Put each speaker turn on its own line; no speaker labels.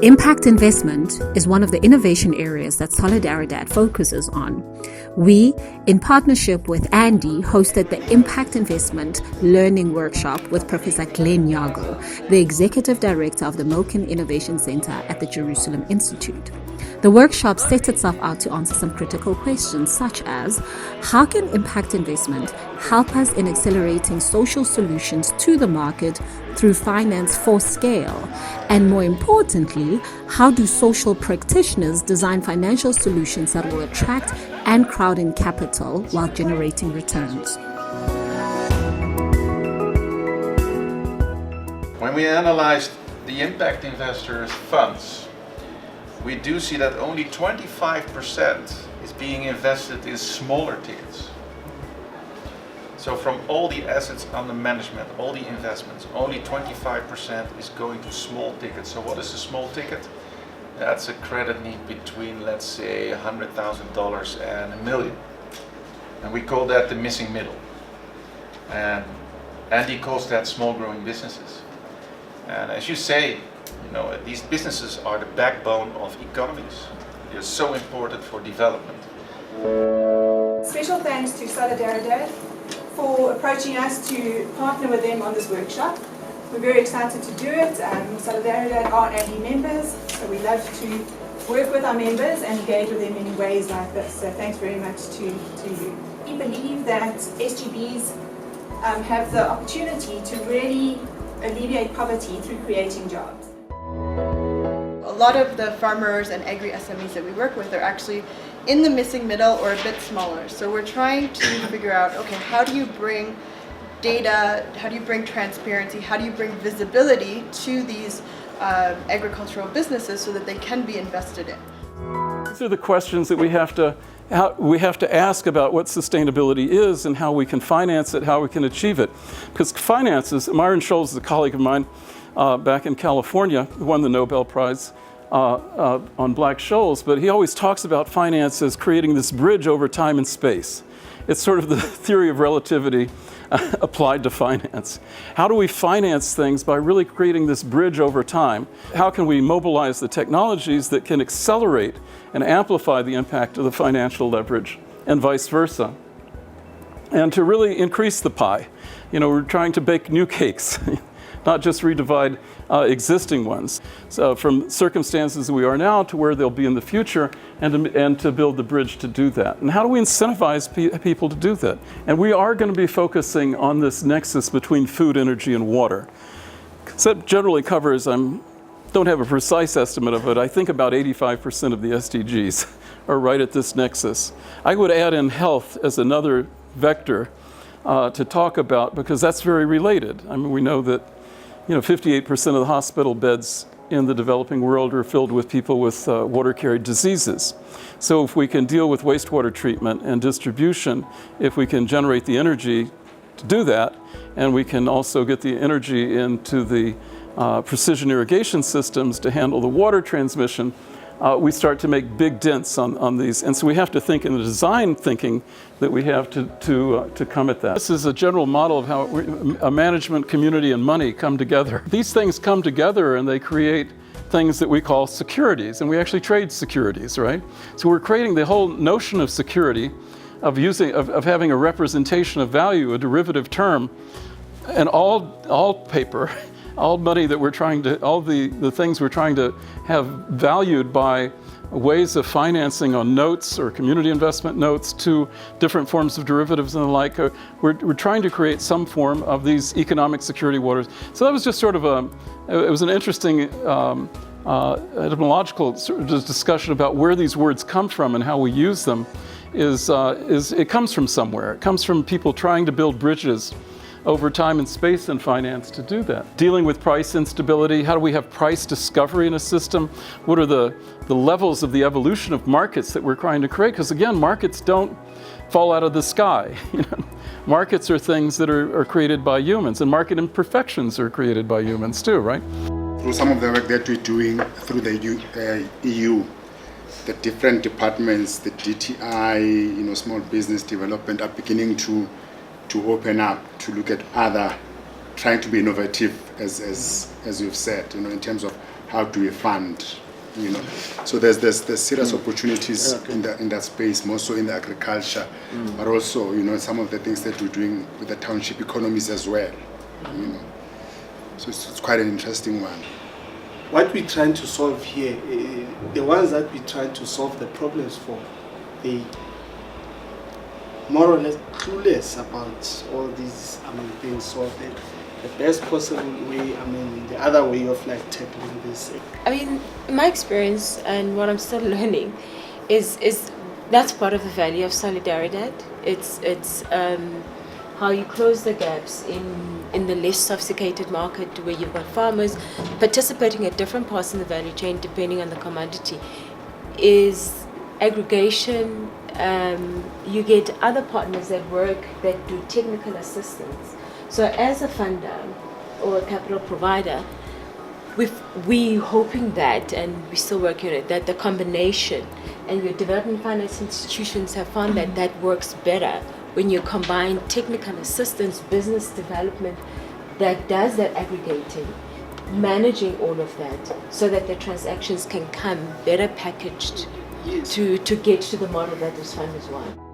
Impact investment is one of the innovation areas that Solidaridad focuses on. We, in partnership with Andy, hosted the Impact Investment Learning Workshop with Professor Glen Yago, the Executive Director of the Milken Innovation Center at the Jerusalem Institute. The workshop set itself out to answer some critical questions such as, how can impact investment help us in accelerating social solutions to the market through finance for scale? And more importantly, how do social practitioners design financial solutions that will attract and crowd in capital while generating returns?
When we analyzed the impact investors' funds, we do see that only 25% is being invested in smaller tickets. So from all the assets under management, all the investments, only 25% is going to small tickets. So what is a small ticket? That's a credit need between, let's say, $100,000 and $1 million. And we call that the missing middle. And Andy calls that small growing businesses. And as you say, these businesses are the backbone of economies. They're so important for development.
Special thanks to Solidaridad for approaching us to partner with them on this workshop. We're very excited to do it. Solidaridad are Andy members, so we love to work with our members and engage with them in ways like this. So thanks very much to you. We believe that SGBs have the opportunity to really alleviate poverty through creating jobs.
A lot of the farmers and agri-SMEs that we work with are actually in the missing middle or a bit smaller. So we're trying to figure out, okay, how do you bring data, how do you bring transparency, how do you bring visibility to these agricultural businesses so that they can be invested in?
These are the questions that we have to ask about what sustainability is and how we can finance it, how we can achieve it. Because finances, Myron Scholes is a colleague of mine back in California, who won the Nobel Prize on black shoals, but he always talks about finance as creating this bridge over time and space. It's sort of the theory of relativity applied to finance. How do we finance things by really creating this bridge over time? How can we mobilize the technologies that can accelerate and amplify the impact of the financial leverage and vice versa? And to really increase the pie. We're trying to bake new cakes, not just redivide existing ones. So from circumstances we are now to where they'll be in the future, and to build the bridge to do that. And how do we incentivize people to do that? And we are going to be focusing on this nexus between food, energy, and water. So that generally covers, don't have a precise estimate of it, I think about 85% of the SDGs are right at this nexus. I would add in health as another vector to talk about, because that's very related. We know that 58% of the hospital beds in the developing world are filled with people with water-carried diseases. So if we can deal with wastewater treatment and distribution, if we can generate the energy to do that, and we can also get the energy into the precision irrigation systems to handle the water transmission, we start to make big dents on these. And so we have to think in the design thinking that we have to come at that. This is a general model of how a management, community, and money come together. These things come together and they create things that we call securities, and we actually trade securities, right? So we're creating the whole notion of security, of having a representation of value, a derivative term, and all paper, all money that we're trying to, all the things we're trying to have valued by ways of financing on notes or community investment notes to different forms of derivatives and the like. We're trying to create some form of these economic security waters. So that was just sort of it was an interesting etymological sort of discussion about where these words come from and how we use them. It comes from somewhere. It comes from people trying to build bridges over time and space and finance to do that. Dealing with price instability, how do we have price discovery in a system? What are the levels of the evolution of markets that we're trying to create? Because again, markets don't fall out of the sky. Markets are things that are created by humans, and market imperfections are created by humans too, right?
Through some of the work that we're doing through the EU, the different departments, the DTI, small business development are beginning to open up, to look at trying to be innovative, as you've said, in terms of how do we fund, you know. So there's serious opportunities in that space, more so in the agriculture, but also, you know, some of the things that we're doing with the township economies as well, you know. So it's quite an interesting one.
What we're trying to solve here, the ones that we're trying to solve the problems for, they more or less clueless about all these things. So the best possible way, the other way of like tackling this.
My experience and what I'm still learning is that's part of the value of Solidaridad. It's how you close the gaps in the less sophisticated market where you've got farmers participating at different parts in the value chain depending on the commodity. Is aggregation, you get other partners that do technical assistance. So as a funder or a capital provider, we're hoping that, and we're still working on it, that the combination, and your development finance institutions have found that works better when you combine technical assistance, business development that does that aggregating, managing all of that, so that the transactions can come better packaged to get to the model that those funders want.